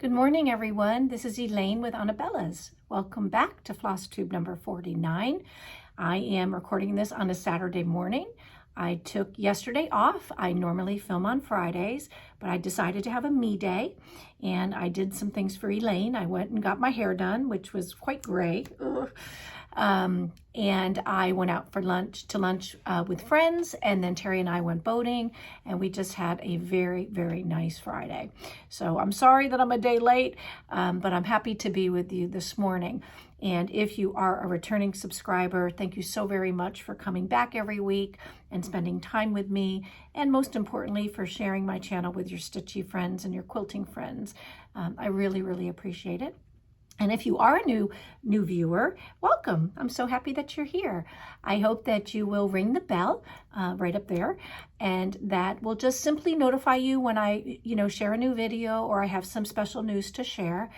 Good morning, everyone. This is Elaine with Anabellas. Welcome back to Flosstube number 49. I am recording this on a Saturday morning. I took yesterday off. I normally film on Fridays, but I decided to have a me day, and I did some things for Elaine. I went and got my hair done, which was quite gray. And I went out for lunch with friends, and then Terry and I went boating, and we just had a very, very nice Friday. So I'm sorry that I'm a day late, but I'm happy to be with you this morning. And if you are a returning subscriber, thank you so very much for coming back every week and spending time with me, and most importantly, for sharing my channel with your stitchy friends and your quilting friends. I really, really appreciate it. And if you are a new viewer, welcome. I'm so happy that you're here. I hope that you will ring the bell right up there, and that will just simply notify you when I, share a new video or I have some special news to share,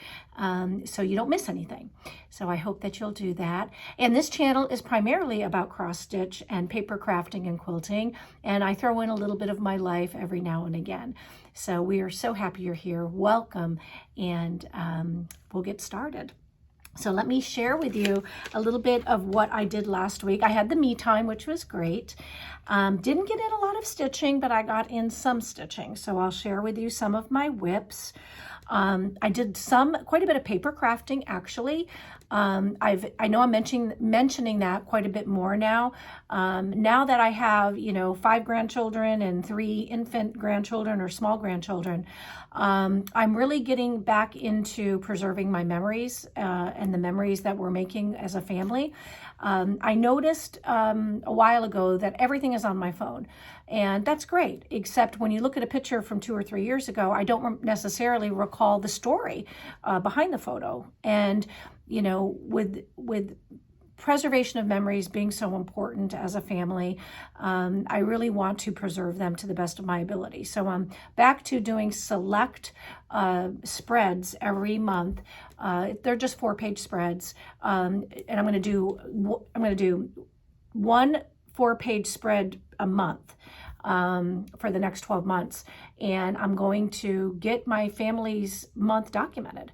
so you don't miss anything. So I hope that you'll do that. And this channel is primarily about cross stitch and paper crafting and quilting, and I throw in a little bit of my life every now and again. So we are so happy you're here. Welcome, and we'll get started. So let me share with you a little bit of what I did last week. I had the me time, which was great. Didn't get in a lot of stitching, but I got in some stitching. So I'll share with you some of my WIPs. I did quite a bit of paper crafting, actually. I know I'm mentioning that quite a bit more now. Now that I have, 5 grandchildren and 3 infant grandchildren or small grandchildren, I'm really getting back into preserving my memories and the memories that we're making as a family. I noticed a while ago that everything is on my phone, and that's great, except when you look at a picture from 2 or 3 years ago, I don't necessarily recall the story behind the photo. And with preservation of memories being so important as a family, I really want to preserve them to the best of my ability. So I'm back to doing select spreads every month. They're just 4-page spreads, and I'm going to do 1 4-page spread a month for the next 12 months. And I'm going to get my family's month documented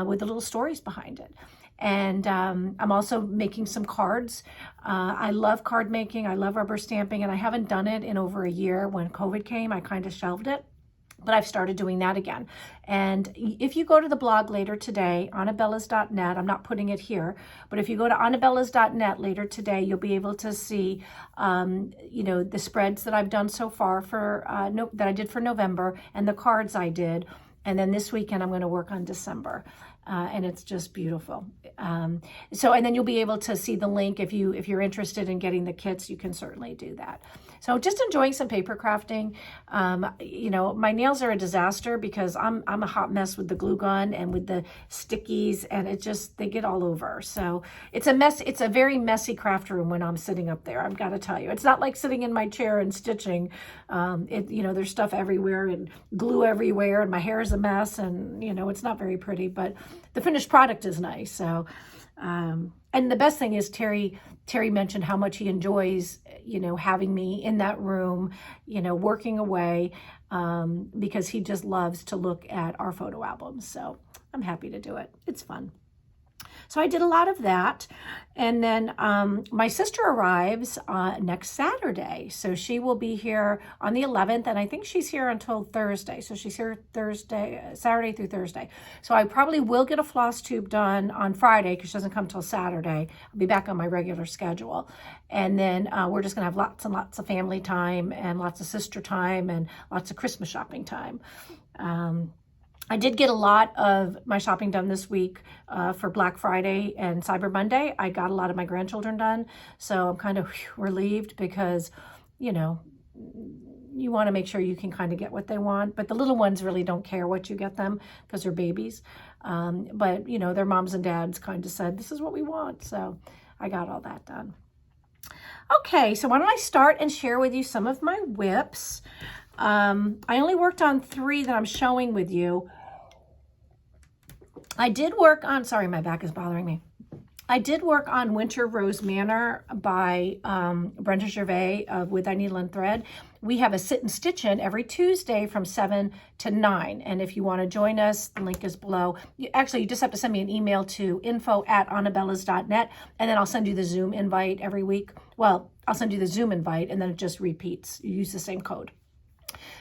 with the little stories behind it. And I'm also making some cards. I love card making. I love rubber stamping, and I haven't done it in over a year. When COVID came, I kind of shelved it, but I've started doing that again. And if you go to the blog later today, anabellas.net, I'm not putting it here, but if you go to anabellas.net later today, you'll be able to see, the spreads that I've done so far that I did for November, and the cards I did. And then this weekend, I'm going to work on December. And it's just beautiful. And then you'll be able to see the link. If you're interested in getting the kits, you can certainly do that. So just enjoying some paper crafting. My nails are a disaster because I'm a hot mess with the glue gun and with the stickies, and they get all over. So it's a mess. It's a very messy craft room when I'm sitting up there. I've got to tell you, it's not like sitting in my chair and stitching. There's stuff everywhere and glue everywhere, and my hair is a mess, and it's not very pretty, but the finished product is nice. So, and the best thing is Terry mentioned how much he enjoys, having me in that room, working away, because he just loves to look at our photo albums. So I'm happy to do it. It's fun. So I did a lot of that. And then my sister arrives next Saturday. So she will be here on the 11th, and I think she's here until Thursday. So she's here Saturday through Thursday. So I probably will get a floss tube done on Friday because she doesn't come till Saturday. I'll be back on my regular schedule. And then we're just going to have lots and lots of family time and lots of sister time and lots of Christmas shopping time. I did get a lot of my shopping done this week for Black Friday and Cyber Monday. I got a lot of my grandchildren done, so I'm kind of relieved because, you want to make sure you can kind of get what they want. But the little ones really don't care what you get them because they're babies. But, their moms and dads kind of said, this is what we want. So I got all that done. Okay, so why don't I start and share with you some of my WIPs. I only worked on 3 that I'm showing with you. I did work on, sorry, my back is bothering me. I did work on Winter Rose Manor by Brenda Gervais of With Thy Needle and Thread. We have a sit and stitch in every Tuesday from 7 to 9. And if you want to join us, the link is below. You just have to send me an email to info@anabellas.net, and then I'll send you the Zoom invite every week. Well, I'll send you the Zoom invite, and then it just repeats. You use the same code.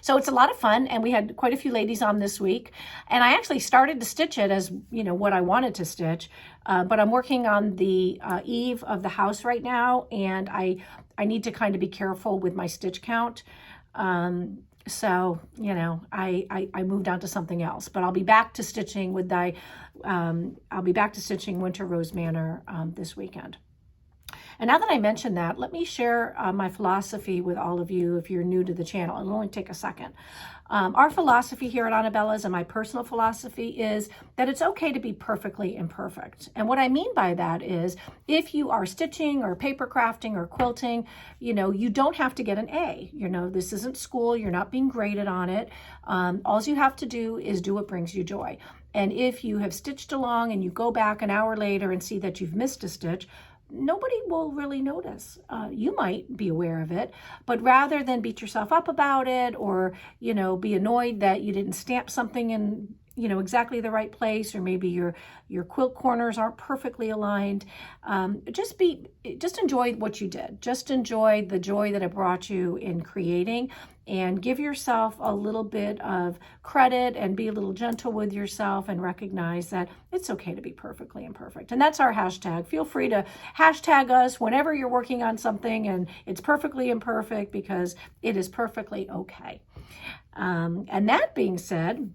So it's a lot of fun, and we had quite a few ladies on this week. And I actually started to stitch it as, what I wanted to stitch. But I'm working on the eave of the house right now, and I need to kind of be careful with my stitch count. So, I moved on to something else. But I'll be back to stitching Winter Rose Manor this weekend. And now that I mentioned that, let me share my philosophy with all of you if you're new to the channel. It'll only take a second. Our philosophy here at Anabellas, and my personal philosophy, is that it's okay to be perfectly imperfect. And what I mean by that is, if you are stitching or paper crafting or quilting, you don't have to get an A. This isn't school. You're not being graded on it. All you have to do is do what brings you joy. And if you have stitched along and you go back an hour later and see that you've missed a stitch, nobody will really notice. You might be aware of it, but rather than beat yourself up about it or, be annoyed that you didn't stamp something in, exactly the right place, or maybe your quilt corners aren't perfectly aligned, just enjoy what you did. Just enjoy the joy that it brought you in creating, and give yourself a little bit of credit and be a little gentle with yourself and recognize that it's okay to be perfectly imperfect. And that's our hashtag. Feel free to hashtag us whenever you're working on something and it's perfectly imperfect, because it is perfectly okay. And that being said,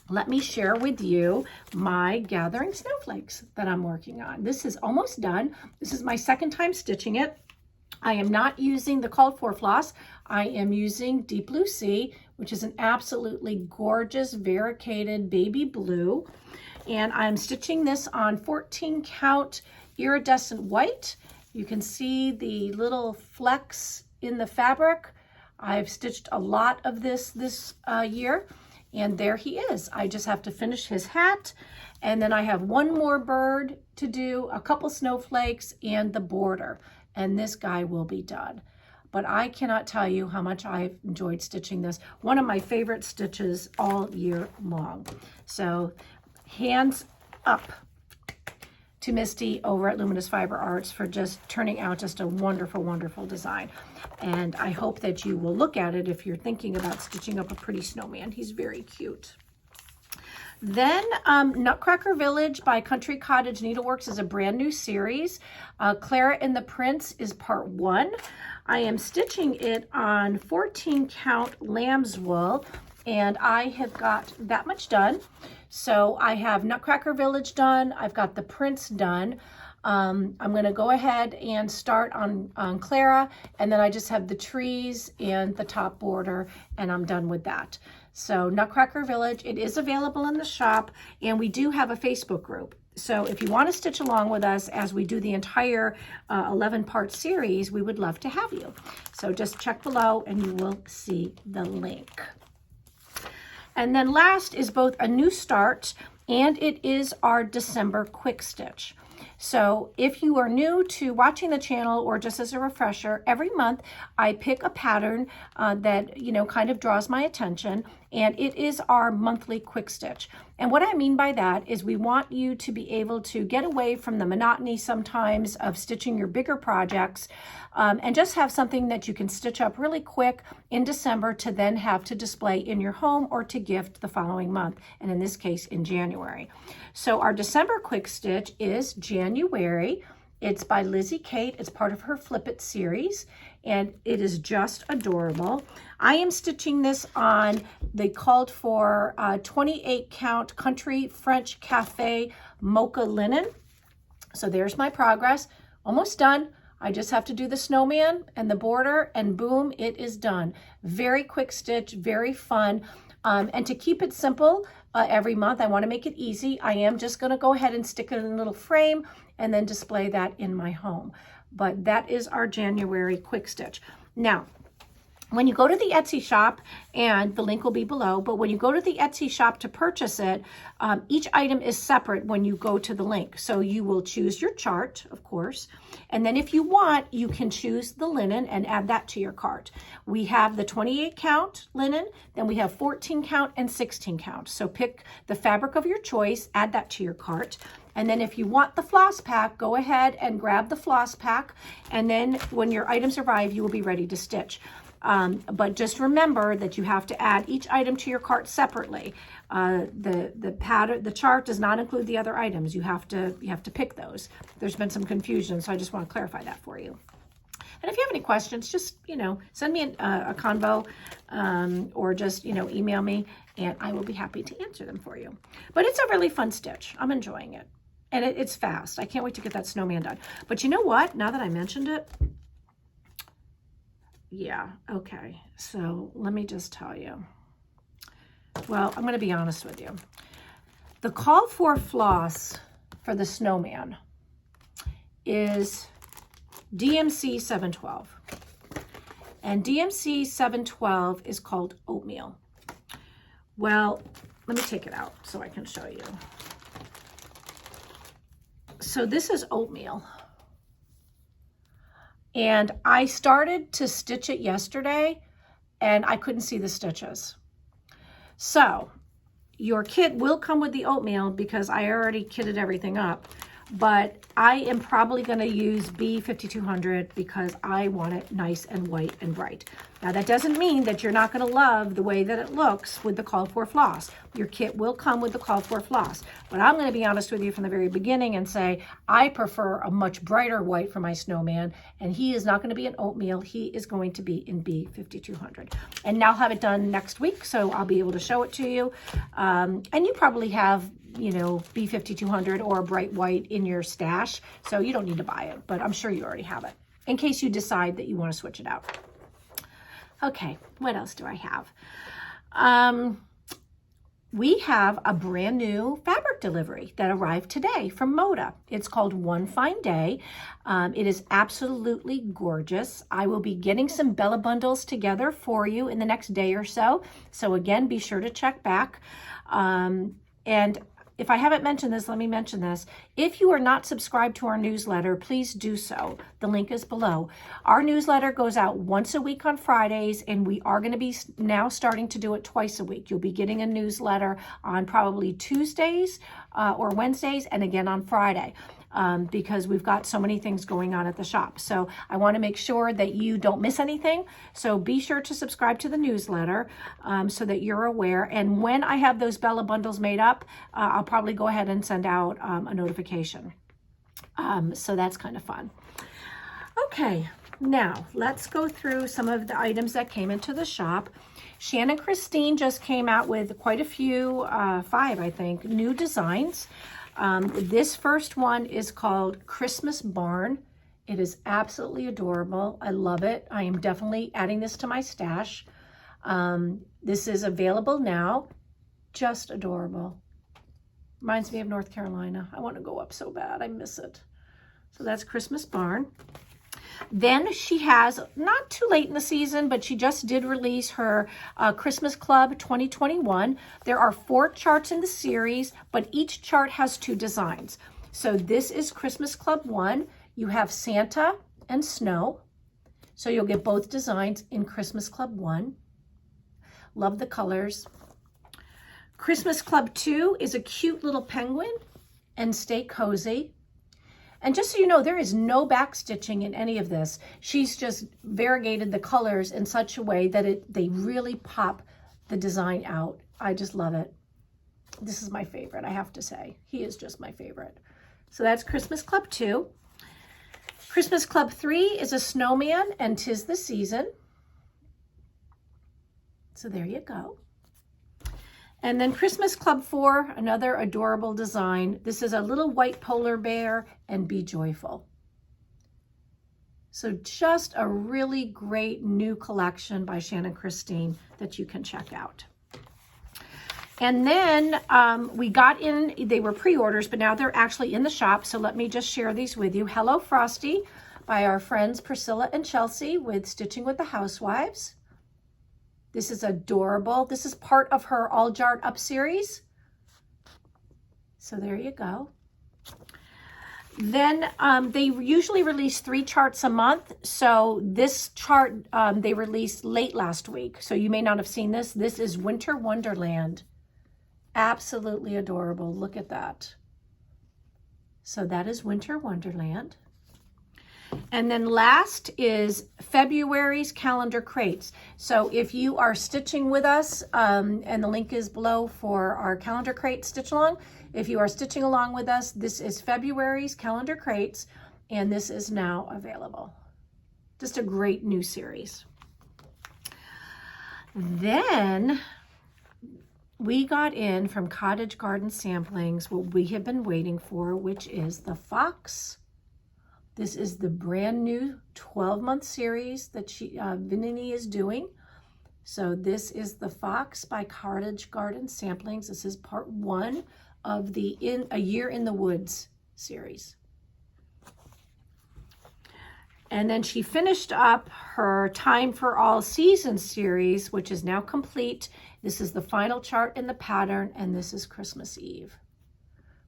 let me share with you my gathering snowflakes that I'm working on. This is almost done. This is my second time stitching it. I am not using the called for floss. I am using Deep Blue Sea, which is an absolutely gorgeous variegated baby blue. And I'm stitching this on 14 count iridescent white. You can see the little flecks in the fabric. I've stitched a lot of this year. And there he is. I just have to finish his hat. And then I have one more bird to do, a couple snowflakes, and the border. And this guy will be done. But I cannot tell you how much I've enjoyed stitching this. One of my favorite stitches all year long. So hands up to Misty over at Luminous Fiber Arts for just turning out just a wonderful, wonderful design. And I hope that you will look at it if you're thinking about stitching up a pretty snowman. He's very cute. Then Nutcracker Village by Country Cottage Needleworks is a brand new series. Clara and the Prince is part 1. I am stitching it on 14 count lamb's wool, and I have got that much done. So I have Nutcracker Village done. I've got the Prince done. I'm going to go ahead and start on Clara, and then I just have the trees and the top border, and I'm done with that. So Nutcracker Village, it is available in the shop, and we do have a Facebook group. So if you want to stitch along with us as we do the entire 11-part series, we would love to have you. So just check below and you will see the link. And then last is both a new start, and it is our December QuickStitch. So if you are new to watching the channel, or just as a refresher, every month I pick a pattern that, kind of draws my attention, and it is our monthly quick stitch. And what I mean by that is we want you to be able to get away from the monotony sometimes of stitching your bigger projects, and just have something that you can stitch up really quick in December to then have to display in your home or to gift the following month, and in this case in January. So our December quick stitch is January. It's by Lizzie Kate. It's part of her Flip It series, and it is just adorable. I am stitching this on the called for 28 count Country French Cafe Mocha linen. So there's my progress. Almost done. I just have to do the snowman and the border, and boom, it is done. Very quick stitch, very fun. And to keep it simple, every month, I want to make it easy. I am just going to go ahead and stick it in a little frame and then display that in my home. But that is our January quick stitch. Now, when you go to the Etsy shop, and the link will be below, but when you go to the Etsy shop to purchase it, each item is separate when you go to the link. So you will choose your chart, of course, and then if you want, you can choose the linen and add that to your cart. We have the 28 count linen, then we have 14 count and 16 count. So pick the fabric of your choice, add that to your cart. And then if you want the floss pack, go ahead and grab the floss pack. And then when your items arrive, you will be ready to stitch. But just remember that you have to add each item to your cart separately. The chart does not include the other items. You have to pick those. There's been some confusion, so I just want to clarify that for you. And if you have any questions, just, send me a convo, or just, email me, and I will be happy to answer them for you. But it's a really fun stitch. I'm enjoying it. And it's fast. I can't wait to get that snowman done. But you know what? Now that I mentioned it, yeah, okay. So let me just tell you. Well, I'm going to be honest with you. The call for floss for the snowman is DMC 712. And DMC 712 is called oatmeal. Well, let me take it out so I can show you. So this is oatmeal. And I started to stitch it yesterday and I couldn't see the stitches. So your kit will come with the oatmeal because I already kitted everything up, but I am probably going to use B5200 because I want it nice and white and bright. Now that doesn't mean that you're not going to love the way that it looks with the call for floss. Your kit will come with the call for floss, but I'm going to be honest with you from the very beginning and say I prefer a much brighter white for my snowman, and he is not going to be in oatmeal. He is going to be in B5200, and I'll have it done next week, so I'll be able to show it to you. And you probably have B5200 or a bright white in your stash, so you don't need to buy it, but I'm sure you already have it in case you decide that you want to switch it out. Okay, what else do I have? We have a brand new fabric delivery that arrived today from Moda. It's called One Fine Day. It is absolutely gorgeous. I will be getting some Bella bundles together for you in the next day or so. So again, be sure to check back. And if I haven't mentioned this, let me mention this. If you are not subscribed to our newsletter, please do so. The link is below. Our newsletter goes out once a week on Fridays, and we are going to be now starting to do it twice a week. You'll be getting a newsletter on probably Tuesdays or Wednesdays, and again on Friday. Because we've got so many things going on at the shop. So I want to make sure that you don't miss anything. So be sure to subscribe to the newsletter so that you're aware. And when I have those Bella bundles made up, I'll probably go ahead and send out a notification. So that's kind of fun. Okay, now let's go through some of the items that came into the shop. Shannon Christine just came out with quite a few, 5, I think, new designs. This first one is called Christmas Barn. It is absolutely adorable. I love it. I am definitely adding this to my stash. This is available now. Just adorable. Reminds me of North Carolina. I want to go up so bad. I miss it. So that's Christmas Barn. Then she has, not too late in the season, but she just did release her Christmas Club 2021. There are 4 charts in the series, but each chart has 2 designs. So this is Christmas Club 1. You have Santa and snow. So you'll get both designs in Christmas Club 1. Love the colors. Christmas Club 2 is a cute little penguin and Stay Cozy. And just so you know, there is no back stitching in any of this. She's just variegated the colors in such a way that they really pop the design out. I just love it. This is my favorite, I have to say. He is just my favorite. So that's Christmas Club 2. Christmas Club 3 is a snowman and 'Tis the Season. So there you go. And then Christmas Club 4, another adorable design. This is a little white polar bear and Be Joyful. So just a really great new collection by Shannon Christine that you can check out. And then we got in, they were pre-orders, but now they're actually in the shop. So let me just share these with you. Hello Frosty by our friends Priscilla and Chelsea with Stitching with the Housewives. This is adorable. This is part of her All Jarred Up series. So there you go. Then they usually release 3 charts a month. So this chart they released late last week. So you may not have seen this. This is Winter Wonderland. Absolutely adorable. Look at that. So that is Winter Wonderland. And then last is February's calendar crates. So if you are stitching with us, and the link is below for our calendar crate stitch along. If you are stitching along with us, this is February's calendar crates, and this is now available. Just a great new series. Then we got in from Cottage Garden Samplings what we have been waiting for, which is the Fox. This is the brand new 12-month series that Vinini is doing. So this is the Fox by Cottage Garden Samplings. This is part 1 of the A Year in the Woods series. And then she finished up her Time for All Seasons series, which is now complete. This is the final chart in the pattern, and this is Christmas Eve.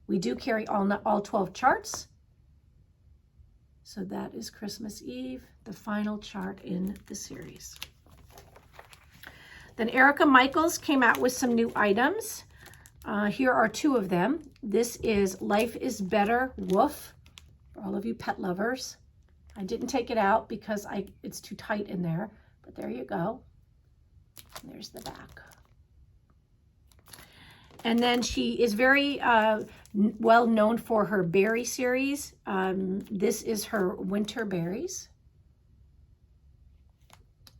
We do carry all 12 charts. So that is Christmas Eve, the final chart in the series. Then Erica Michaels came out with some new items. Here are 2 of them. This is Life is Better Woof, for all of you pet lovers. I didn't take it out because it's too tight in there, but there you go. There's the back. And then she is very well known for her berry series. This is her winter berries.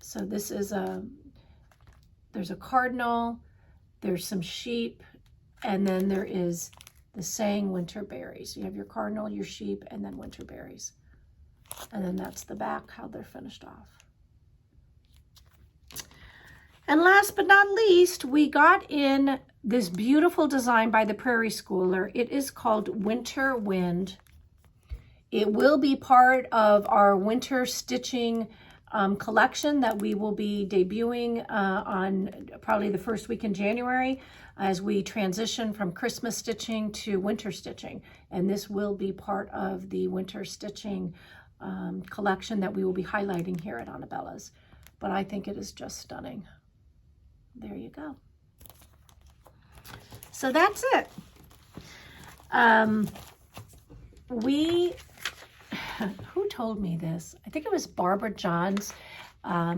So this is there's a cardinal, there's some sheep, and then there is the saying winter berries. You have your cardinal, your sheep, and then winter berries. And then that's the back, how they're finished off. And last but not least, we got in this beautiful design by the Prairie Schooler. It is called Winter Wind. It will be part of our winter stitching collection that we will be debuting on probably the first week in January as we transition from Christmas stitching to winter stitching. And this will be part of the winter stitching collection that we will be highlighting here at Anabellas. But I think it is just stunning. There you go. So that's it. Who told me this? I think it was Barbara Johns,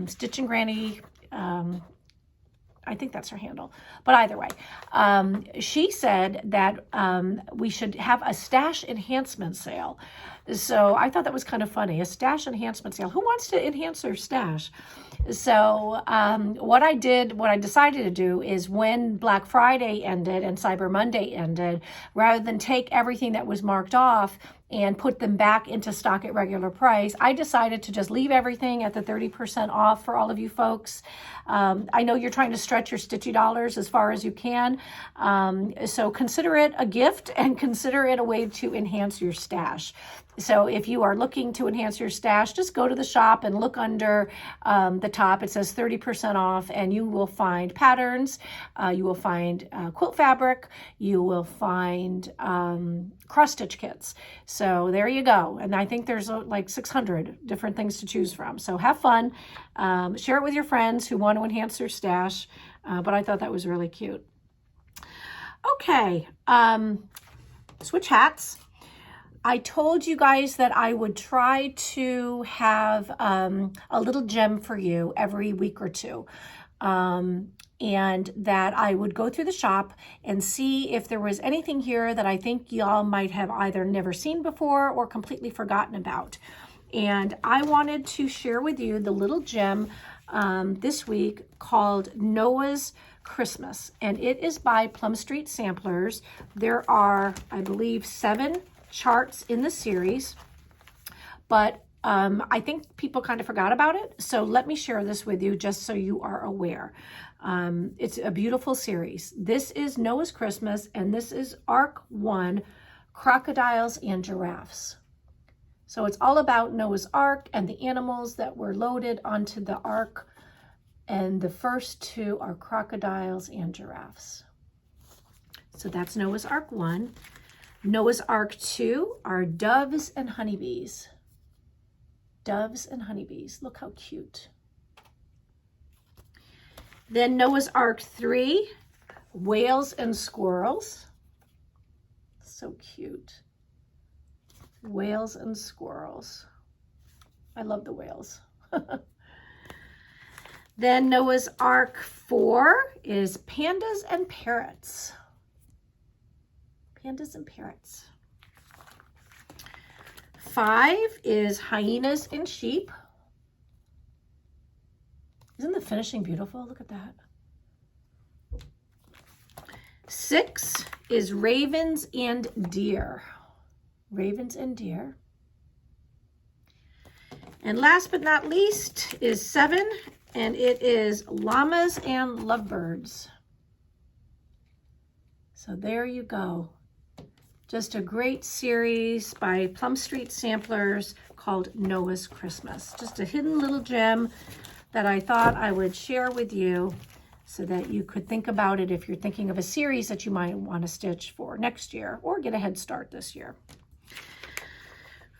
Stitching Granny. I think that's her handle. But either way, she said that we should have a stash enhancement sale. So I thought that was kind of funny, a stash enhancement sale. Who wants to enhance their stash? So what I decided to do is when Black Friday ended and Cyber Monday ended, rather than take everything that was marked off and put them back into stock at regular price, I decided to just leave everything at the 30% off for all of you folks. I know you're trying to stretch your stitchy dollars as far as you can. So consider it a gift and consider it a way to enhance your stash. So if you are looking to enhance your stash, just go to the shop and look under the top. It says 30% off, and you will find patterns. You will find quilt fabric. You will find cross-stitch kits. So there you go. And I think there's like 600 different things to choose from. So have fun. Share it with your friends who want to enhance their stash. But I thought that was really cute. Okay. Switch hats. I told you guys that I would try to have a little gem for you every week or two. And that I would go through the shop and see if there was anything here that I think y'all might have either never seen before or completely forgotten about. And I wanted to share with you the little gem this week called Noah's Christmas. And it is by Plum Street Samplers. There are, I believe, 7 charts in the series, but I think people kind of forgot about it. So let me share this with you just so you are aware. It's a beautiful series. This is Noah's Christmas, and this is Arc 1, Crocodiles and Giraffes. So it's all about Noah's Ark and the animals that were loaded onto the Ark. And the first two are crocodiles and giraffes. So that's Noah's Ark 1. Noah's Ark 2 are doves and honeybees. Doves and honeybees. Look how cute. Then Noah's Ark 3, whales and squirrels. So cute. Whales and squirrels. I love the whales. Then Noah's Ark 4 is pandas and parrots. Pandas and parrots. 5 is hyenas and sheep. Isn't the finishing beautiful? Look at that. 6 is ravens and deer. Ravens and deer. And last but not least is 7, and it is llamas and lovebirds. So there you go. Just a great series by Plum Street Samplers called Noah's Christmas. Just a hidden little gem that I thought I would share with you so that you could think about it if you're thinking of a series that you might want to stitch for next year or get a head start this year.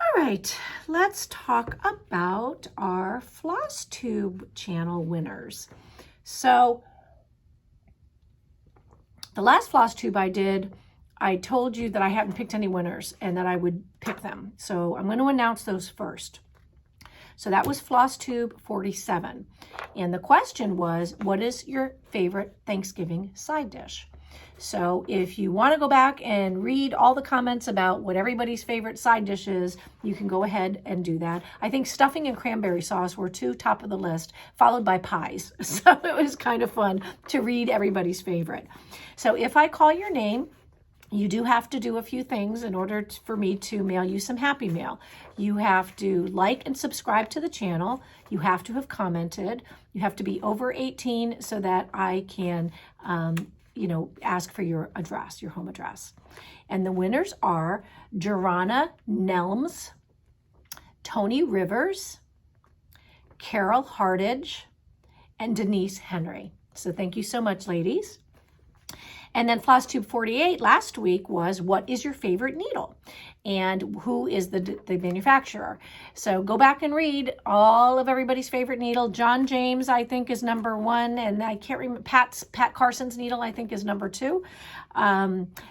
All right, let's talk about our Flosstube channel winners. So the last Flosstube I did, I told you that I hadn't picked any winners and that I would pick them. So I'm going to announce those first. So that was Flosstube 47. And the question was, what is your favorite Thanksgiving side dish? So if you want to go back and read all the comments about what everybody's favorite side dish is, you can go ahead and do that. I think stuffing and cranberry sauce were 2 top of the list, followed by pies. So it was kind of fun to read everybody's favorite. So if I call your name, you do have to do a few things in order for me to mail you some Happy Mail. You have to like and subscribe to the channel. You have to have commented. You have to be over 18 so that I can ask for your address, your home address. And the winners are Jerana Nelms, Toni Rivers, Carol Hardage, and Denise Henry. So thank you so much, ladies. And then Flosstube 48 last week was, what is your favorite needle? And who is the manufacturer? So go back and read all of everybody's favorite needle. John James, I think, is number 1. And I can't remember, Pat Carson's needle, I think, is number 2.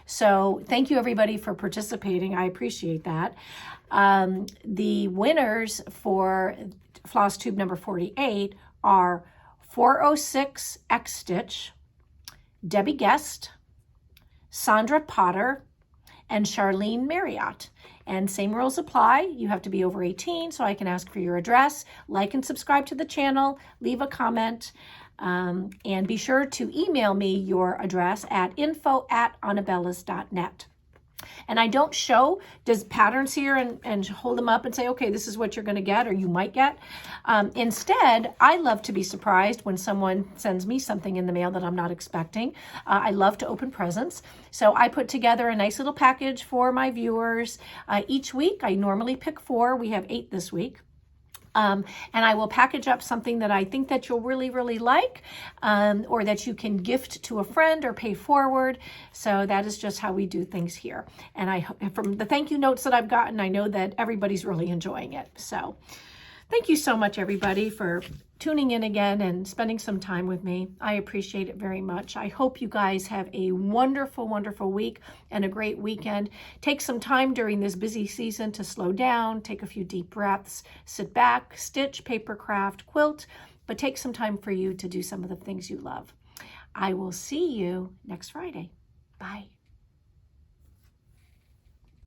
So thank you, everybody, for participating. I appreciate that. The winners for Flosstube number 48 are 406 X-Stitch, Debbie Guest, Sondra Potter, and Charlene Marriott. And same rules apply. You have to be over 18 so I can ask for your address. Like and subscribe to the channel. Leave a comment. And be sure to email me your address at info@anabellas.net. And I don't show patterns here and hold them up and say, okay, this is what you're going to get or you might get. Instead, I love to be surprised when someone sends me something in the mail that I'm not expecting. I love to open presents. So I put together a nice little package for my viewers. Each week, I normally pick 4. We have 8 this week. And I will package up something that I think that you'll really, really like, or that you can gift to a friend or pay forward. So that is just how we do things here. And from the thank you notes that I've gotten, I know that everybody's really enjoying it. So thank you so much, everybody, for tuning in again and spending some time with me. I appreciate it very much. I hope you guys have a wonderful, wonderful week and a great weekend. Take some time during this busy season to slow down, take a few deep breaths, sit back, stitch, paper craft, quilt, but take some time for you to do some of the things you love. I will see you next Friday. Bye.